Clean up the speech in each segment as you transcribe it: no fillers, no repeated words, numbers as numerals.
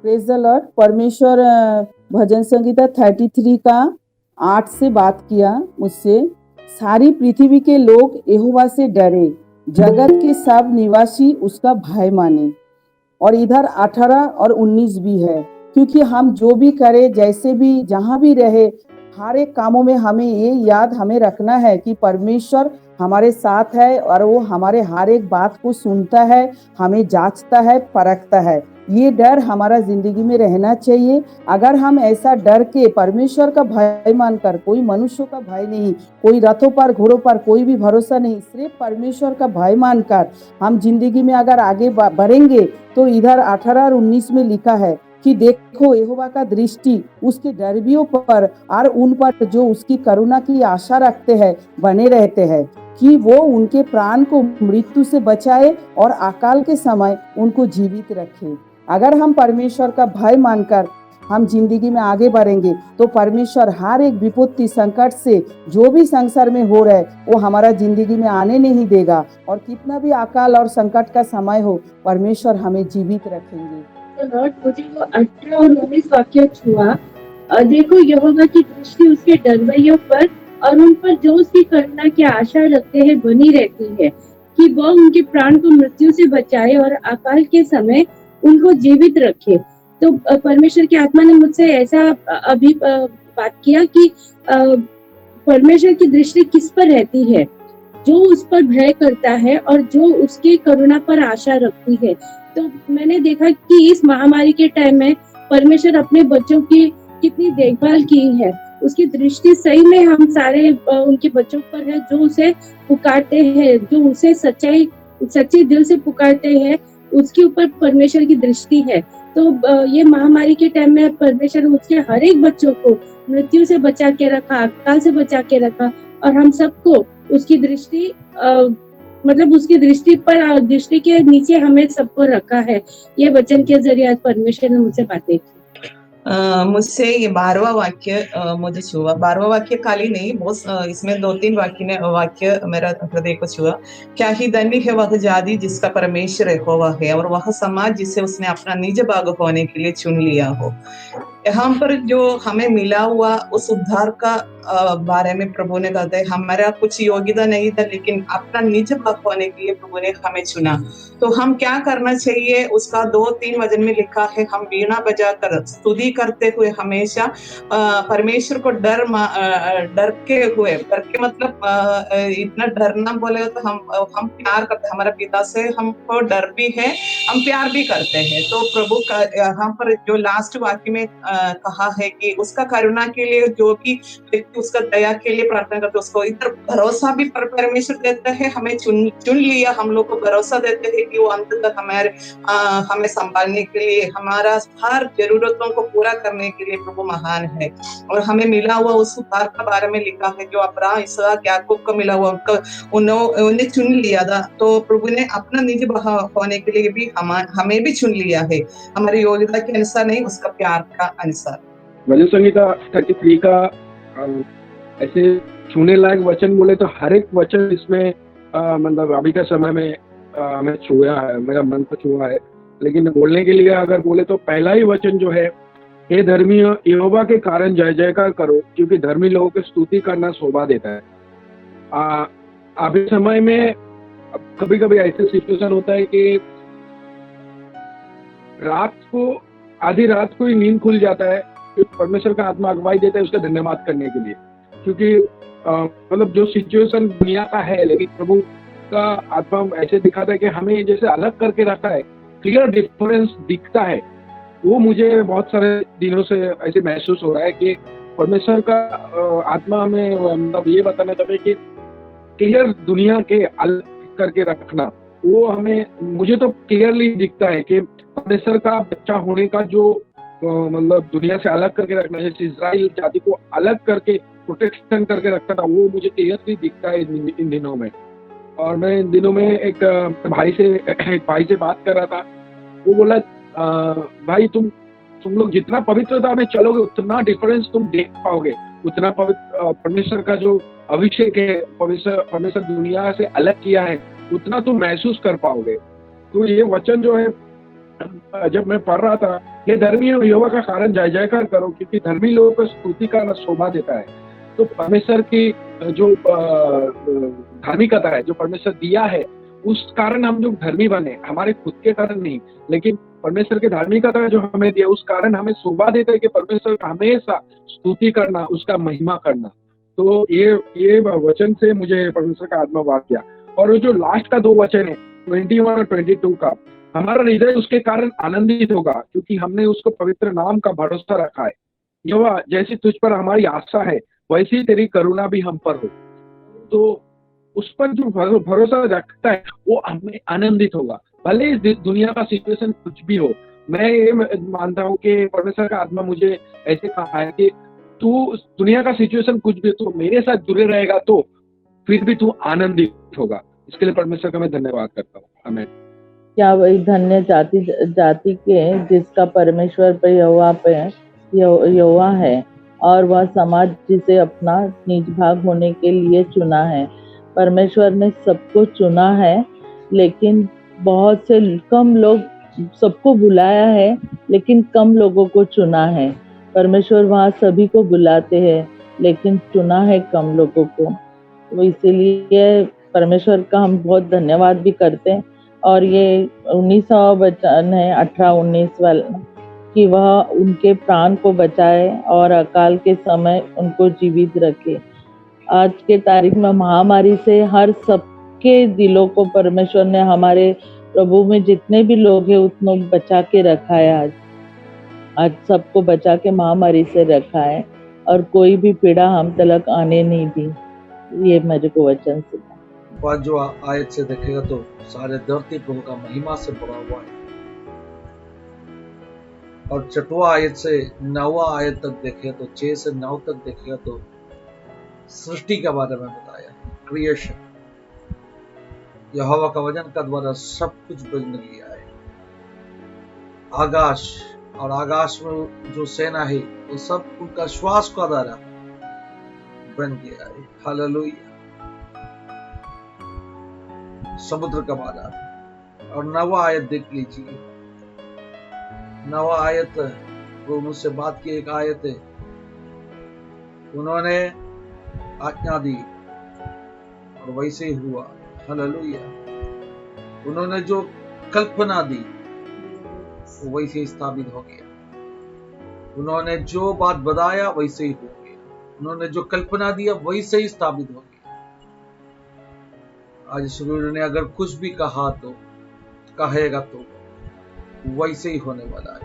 Praise the Lord. परमेश्वर भजन संगीता 33 का 8 से बात किया मुझसे। सारी पृथ्वी के लोग यहोवा से डरे, जगत के सब निवासी उसका भय माने। और इधर 18 और 19 भी है, क्योंकि हम जो भी करें, जैसे भी जहां भी रहे, हर एक कामों में हमें ये याद हमें रखना है कि परमेश्वर हमारे साथ है और वो हमारे हर एक बात को सुनता है, हमें जांचता है, परखता है। ये डर हमारा जिंदगी में रहना चाहिए। अगर हम ऐसा डर के परमेश्वर का भय मानकर, कोई मनुष्यों का भय नहीं, कोई रथों पर घोड़ों पर कोई भी भरोसा नहीं, सिर्फ परमेश्वर का भय मानकर हम जिंदगी में अगर आगे बढ़ेंगे, तो इधर 18 और 19 में लिखा है कि देखो यहोवा का दृष्टि उसके डरबियों पर और उन पर जो उसकी करुणा की आशा रखते हैं बने रहते हैं, कि वो उनके प्राण को मृत्यु से बचाए और अकाल के समय उनको जीवित रखे। अगर हम परमेश्वर का भय मानकर हम जिंदगी में आगे बढ़ेंगे, तो परमेश्वर हर एक विपत्ति संकट से जो भी संसार में हो रहा है वो हमारा जिंदगी में आने नहीं देगा। और कितना भी अकाल और संकट का समय हो, परमेश्वर हमें जीवित रखेंगे। तो लॉर्ड, मुझे वो 18 और 19 वाक्य छुआ। देखो, यहोवा की दृष्टि उसके डरवैयों पर और उन पर जो उसकी करुणा की आशा रखते हैं बनी रहती है, कि वह उनके प्राण को मृत्यु से बचाए और अकाल के समय उनको जीवित रखे। तो परमेश्वर की आत्मा ने मुझसे ऐसा अभी बात किया कि परमेश्वर की दृष्टि किस पर रहती है? जो उस पर भय करता है और जो उसकी करुणा पर आशा रखती है। तो मैंने देखा कि इस महामारी के टाइम में परमेश्वर अपने बच्चों की कितनी देखभाल की है। उसकी दृष्टि सही में हम सारे उनके बच्चों पर है, जो उसे पुकारते हैं, जो उसे सच्चे दिल से पुकारते हैं, उसके ऊपर परमेश्वर की दृष्टि है। तो ये महामारी के टाइम में परमेश्वर उसके हर एक बच्चों को मृत्यु से बचा के रखा, अकाल से बचा के रखा, और हम सबको उसकी दृष्टि मतलब उसकी दृष्टि के नीचे हमें सबको रखा है। ये वचन के जरिए आज परमेश्वर ने मुझसे बातें की। मुझसे ये 12वां वाक्य मुझे छुआ। 12वां वाक्य खाली नहीं, बहुत इसमें 2-3 वाक्य मेरा हृदय को छुआ। क्या ही धन्य है वह जाति जिसका परमेश्वर यहोवा है, और वह समाज जिसे उसने अपना निज भाग होने के लिए चुन लिया हो। यहाँ पर जो हमें मिला हुआ उस उद्धार का बारे में प्रभु ने कहते हैं, हमारा कुछ योग्यता नहीं था, लेकिन अपना निज भाग होने के लिए प्रभु ने हमें चुना। तो हम क्या करना चाहिए, उसका 2-3 वचन में लिखा है, हम वीणा बजाकर स्तुति करते हुए हमेशा परमेश्वर को डर के मतलब इतना डरना बोले तो हम प्यार करते, हमारे पिता से हमको डर भी है, हम प्यार भी करते हैं। तो प्रभु का यहाँ पर जो लास्ट वाक्य में कहा है कि उसका करुणा के लिए जो भी व्यक्ति उसका दया के लिए प्रार्थना करते, उसको इधर भरोसा भी परमेश्वर देता है, हमें चुन लिया, हम लोग को भरोसा देते हैं कि वो अंत तक हमें संभालने के लिए, हमारा हर जरूरतों को पूरा करने के लिए प्रभु महान है। और हमें मिला हुआ उस उद्धार का बारे में लिखा है, जो अब्राहम, इसहाक, याकूब को मिला हुआ, उन्हें चुन लिया था। तो प्रभु ने अपना निज होने के लिए भी हमें भी चुन लिया है, हमारी योग्यता के अनुसार नहीं, उसका प्यार का अनुसार। भजन संहिता 33 का ऐसे छूने लायक वचन बोले तो हर एक वचन इसमें मतलब अभी का समय में हमें छुआ है, मेरा मन को छुआ है। लेकिन बोलने के लिए अगर बोले तो पहला ही वचन जो है, हे धर्मियों, यहोवा के कारण जय जयकार करो, क्योंकि धर्मी लोगों की स्तुति करना शोभा देता है। अभी समय में कभी कभी ऐसे सिचुएशन होता है कि आधी रात को ही नींद खुल जाता है, परमेश्वर का आत्मा अगुवाई देता है उसका धन्यवाद करने के लिए, क्योंकि मतलब जो सिचुएशन दुनिया का है, लेकिन प्रभु का आत्मा ऐसे दिखाता है कि हमें जैसे अलग करके रखा है, क्लियर डिफरेंस दिखता है। वो मुझे बहुत सारे दिनों से ऐसे महसूस हो रहा है कि परमेश्वर का आत्मा हमें मतलब ये बताना चाहते हैं कि क्लियर दुनिया के अलग करके रखना, वो हमें, मुझे तो क्लियरली दिखता है कि परमेश्वर का बच्चा होने का जो मतलब दुनिया से अलग करके रखना, जैसे इजराइल जाति को अलग करके प्रोटेक्शन करके रखता था, वो मुझे क्लियरली दिखता है इन दिनों में। और मैं इन दिनों में एक भाई से बात कर रहा था, वो बोला भाई तुम लोग जितना पवित्रता में चलोगे उतना डिफरेंस तुम देख पाओगे, उतना पवित्र परमेश्वर का जो अभिषेक है, परमेश्वर दुनिया से अलग किया है, उतना तुम महसूस कर पाओगे। तो ये वचन जो है जब मैं पढ़ रहा था, ये धर्मी यहोवा का कारण जय जयकार करो, क्योंकि धर्मी लोगों को स्तुति का शोभा देता है। तो परमेश्वर की जो धार्मिकता है, जो परमेश्वर दिया है, उस कारण हम जो धर्मी बने, हमारे खुद के कारण नहीं, लेकिन परमेश्वर की धार्मिकता जो हमें दिया, उस कारण हमें शोभा देता है कि परमेश्वर का हमेशा स्तुति करना, उसका महिमा करना। तो ये वचन से मुझे परमेश्वर का आत्मा वार किया। और वो जो लास्ट का 2 वचन है 21 और 22 का, हमारा हृदय उसके कारण आनंदित होगा, क्योंकि हमने उसको पवित्र नाम का भरोसा रखा है। यहोवा, जैसी तुझ पर हमारी आशा है, वैसी तेरी करुणा भी हम पर हो। तो उस पर जो भरोसा रखता है वो हमें आनंदित होगा, भले इस दुनिया का सिचुएशन कुछ भी हो। मैं ये मानता हूँ कि परमेश्वर का आत्मा मुझे ऐसे कहा है कि तू दुनिया का सिचुएशन कुछ भी, तो मेरे साथ जुड़े रहेगा तो फिर भी तू आनंदित होगा। इसके लिए परमेश्वर का मैं धन्यवाद करता हूँ। आमीन। क्या वही धन्य जाति के जिसका परमेश्वर पे यहोवा है, और वह समाज जिसे अपना निज भाग होने के लिए चुना है। परमेश्वर ने सबको चुना है, लेकिन बहुत से कम लोग, सबको बुलाया है लेकिन कम लोगों को चुना है। परमेश्वर वहाँ सभी को बुलाते हैं, लेकिन चुना है कम लोगों को। तो इसीलिए परमेश्वर का हम बहुत धन्यवाद भी करते हैं। और ये 19वां वचन है 18-19 वाला, कि वह उनके प्राण को बचाए और अकाल के समय उनको जीवित रखे। आज के तारीख में महामारी से हर सबके दिलों को परमेश्वर ने, हमारे प्रभु में जितने भी लोग हैं उतनों बचा के रखा है। आज सबको बचा के महामारी से रखा है, और कोई भी पीड़ा हम तक आने नहीं दी। ये मेरे को वचन से 5 आयत से देखेगा तो सारे धरती प्रभु का महिमा से भरा हुआ है। और 6वां आयत से 9वां आयत तक देखे तो 6 से 9 तक देखेगा तो सृष्टि के बारे में बताया, क्रिएशन। यहोवा का वचन का द्वारा सब कुछ बन गया है। आकाश और आकाश में जो सेना है वो सब उनका श्वास का द्वारा बन गया है। हालेलुया। समुद्र का बाधा। और 9वां आयत देख लीजिए। 9वां आयत वो मुझसे बात की एक आयत है। उन्होंने आज्ञा दी और वैसे ही हुआ। हालेलुया। उन्होंने जो कल्पना दी वो वैसे ही स्थापित हो गया। उन्होंने जो बात बताया वैसे ही हो गया। उन्होंने जो कल्पना दिया वैसे ही स्थापित हो गया। आज सूर्य ने अगर कुछ भी कहा तो कहेगा तो वैसे ही होने वाला है।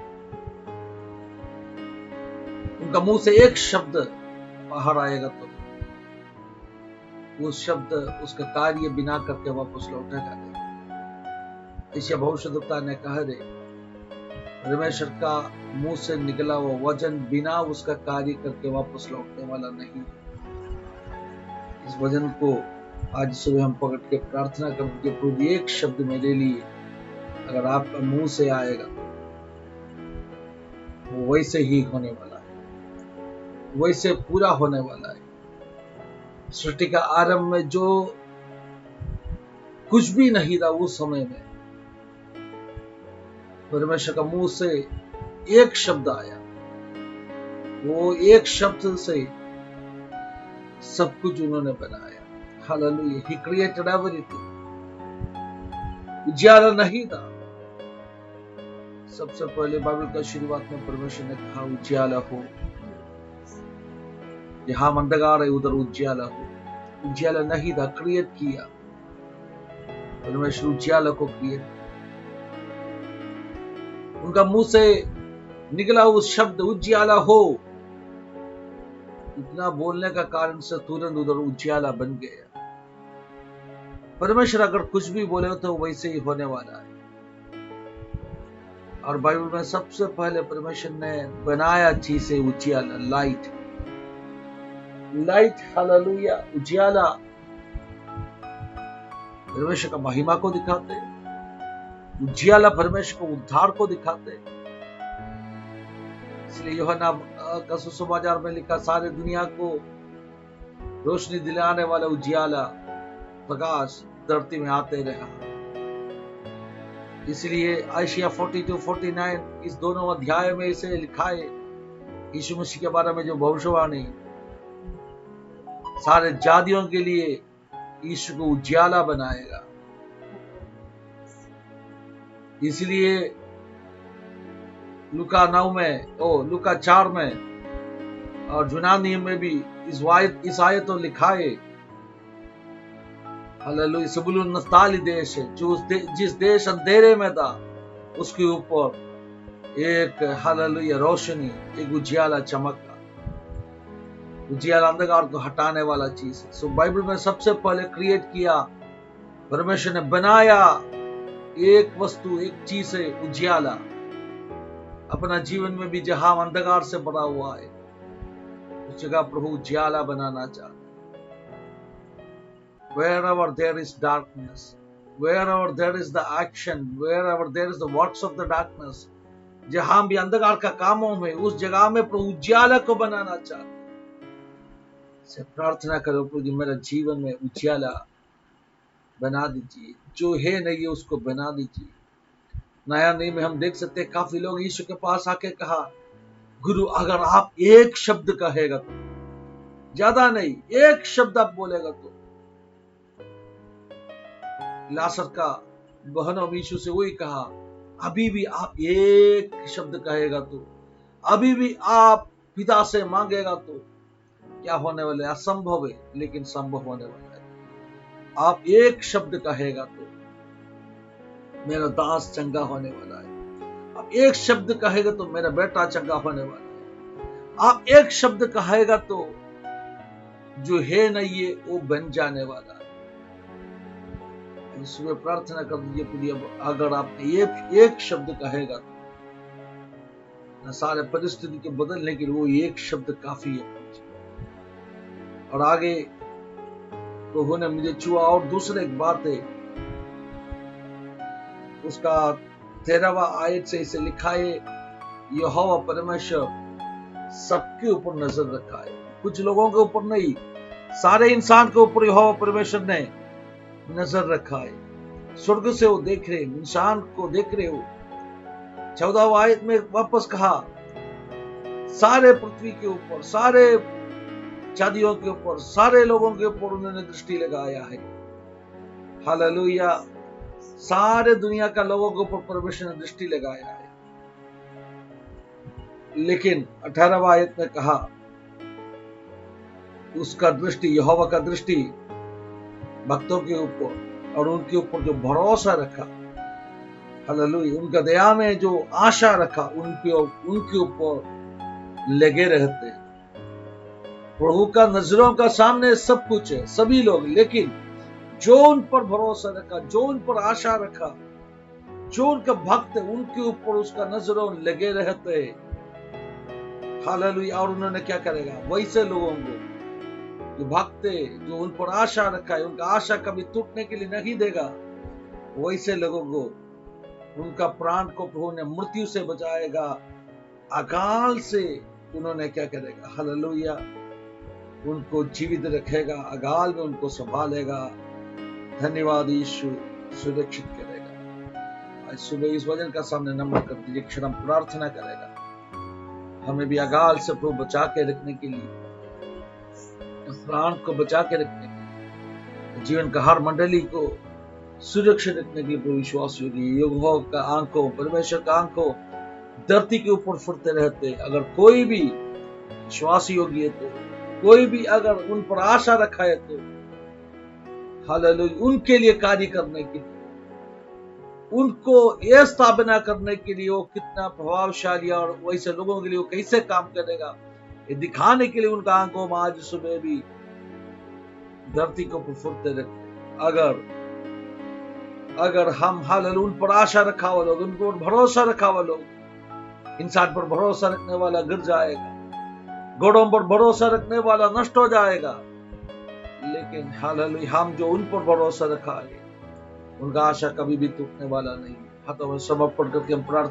उनका मुंह से एक शब्द बाहर आएगा तो वो शब्द उसका कार्य बिना करके वापस लौटेगा नहीं। इसे भविष्यद्वक्ता ने कहा दे, परमेश्वर का मुंह से निकला हुआ वचन बिना उसका कार्य करके वापस लौटने वाला नहीं। इस वचन को आज सुबह हम पकड़ के प्रार्थना करेंगे, प्रभु एक शब्द मेरे लिए अगर आपका मुंह से आएगा वो वैसे ही होने वाला है, वैसे पूरा होने वाला है। सृष्टि का आरंभ में जो कुछ भी नहीं था उस समय में परमेश्वर का मुंह से एक शब्द आया। वो एक शब्द से सब कुछ उन्होंने बनाया। हालेलुया। He created everything. उजियारा नहीं था। सबसे पहले बाइबल का शुरुआत में परमेश्वर ने कहा उजियाला हो। जहां अंधकार है उधर उजियाला हो। उजियाला नहीं था, क्रिएट किया परमेश्वर उजियाला को क्रिएट। उनका मुंह से निकला उस शब्द उजियाला हो, इतना बोलने का कारण से तुरंत उधर उजियाला बन गया। परमेश्वर अगर कुछ भी बोले तो वैसे ही होने वाला है। और बाइबल में सबसे पहले परमेश्वर ने बनाया चीजें उजियाला, लाइट। Light, hallelujah. उजियाला परमेश्वर का महिमा को दिखाते, उजियाला परमेश्वर को उद्धार को दिखाते। इसलिए यूहन्ना का सुसमाचार में लिखा, सारे दुनिया को रोशनी दिलाने वाला उजियाला प्रकाश धरती में आते रहा। इसलिए आयशिया 42-49 इस दोनों अध्याय में इसे लिखा है, यीशु मसीह के बारे में जो भविष्यवाणी सारे जातियों के लिए यीशु को उजियाला बनाएगा। इसलिए लूका 4 में और यूनानी में भी इस आयत तो लिखा है, हालेलुया, सबुलून नफ्ताली देश है, जिस देश अंधेरे में था उसके ऊपर एक हालेलुया रोशनी, एक उजियाला चमका। उजियाला अंधकार को हटाने वाला चीज है। सो बाइबल में सबसे पहले क्रिएट किया, परमेश्वर ने बनाया एक वस्तु, एक चीज है उजियाला। अपना जीवन में भी जहां अंधकार से भरा हुआ है उस जगह प्रभु उजियाला बनाना चाहता। Wherever there is darkness, wherever there is the action, wherever there is the works of the darkness, जहां भी अंधकार का कामों में, उस जगह में प्रभु उजियाला को बनाना चाहते। से प्रार्थना करो, प्रभु जी मेरे जीवन में उजियाला बना दीजिए, जो है नहीं उसको बना दीजिए। नया नियम में हम देख सकते हैं काफी लोग यीशु के पास आके कहा, गुरु अगर आप एक शब्द कहेगा तो, ज्यादा नहीं, एक शब्द आप बोलेगा तो। लासर का बहनों यीशु से वही कहा, अभी भी आप एक शब्द कहेगा तो, अभी भी आप पिता से मांगेगा तो क्या होने वाला है? असंभव है लेकिन संभव होने वाला है। आप एक शब्द कहेगा तो मेरा दास चंगा होने वाला है। आप एक शब्द कहेगा तो मेरा बेटा चंगा होने वाला है। आप एक शब्द कहेगा तो जो है नहीं है वो बन जाने वाला है। सुबह प्रार्थना कर दीजिए, अगर आपने एक शब्द कहेगा तो सारे परिस्थिति के बदलने के लिए वो एक शब्द काफी है। और आगे प्रभु ने मुझे छुआ और दूसरी एक बात है, उसका 13वां आयत से इसे लिखा है, यहोवा परमेश्वर सबके ऊपर नजर रखा है। कुछ लोगों के ऊपर नहीं, सारे इंसान के ऊपर यहोवा परमेश्वर ने नजर रखा है। स्वर्ग से वो देख रहे, इंसान को देख रहे हो। 14वां आयत में वापस कहा, सारे पृथ्वी के ऊपर, सारे जातियों के ऊपर, सारे लोगों के ऊपर उन्होंने दृष्टि लगाया है। हालेलुया, सारे दुनिया का लोगों के ऊपर परमेश्वर ने दृष्टि लगाया है। लेकिन 18वां आयत में कहा, उसका दृष्टि, यहोवा का दृष्टि भक्तों के ऊपर और उनके ऊपर जो भरोसा रखा, हालेलुया, उनका दया में जो आशा रखा, उनके ऊपर लगे रहते। प्रभु का नजरों का सामने सब कुछ है, सभी लोग, लेकिन जो उन पर भरोसा रखा, जो उन पर आशा रखा, जो उनका भक्त है, उनके ऊपर उसका नजरों लगे रहते हैं। हालेलुया। और उन्होंने क्या करेगा? वैसे लोगों को जो भक्त है, जो उन पर आशा रखा है, उनका आशा कभी टूटने के लिए नहीं देगा, वैसे लोगों को, उनका प्राण को प्रभु ने मृत्यु से बचाएगा, अकाल से उन्होंने क्या करेगा? हालेलुया, उनको जीवित रखेगा, अकाल में उनको संभालेगा। धन्यवाद, यीशु सुरक्षित करेगा। आज सुबह इस वचन का सामने नमन कर दीजिए, क्षण प्रार्थना करेगा, हमें भी अकाल से प्रभु बचा के रखने के लिए, प्राण को बचा के रखने के लिए, जीवन का हर मंडली को सुरक्षित रखने के लिए प्रभु विश्वास युगों का आंखों, परमेश्वर का आंखों धरती के ऊपर फुरते रहते। अगर कोई भी विश्वास योग्य है तो, कोई भी अगर उन पर आशा रखा है तो, हालेलुया, उनके लिए कार्य करने के लिए, उनको यह स्थापना करने के लिए वो कितना प्रभावशाली, और वैसे लोगों के लिए वो कैसे काम करेगा, ये दिखाने के लिए उनका आंखों में आज सुबह भी धरती को फुरते रखते। अगर हम हालेलुया उन पर आशा रखा हुआ लोग, उन पर भरोसा रखा हुआ लोग, इंसान पर भरोसा रखने वाला गिर जाएगा, घोड़ों पर भरोसा रखने वाला नष्ट हो जाएगा, लेकिन हालेलुया हम जो उन पर भरोसा रखा है, उनका आशा कभी भी टूटने वाला नहीं। हाथों में सबक पढ़ करके हम प्रार्थना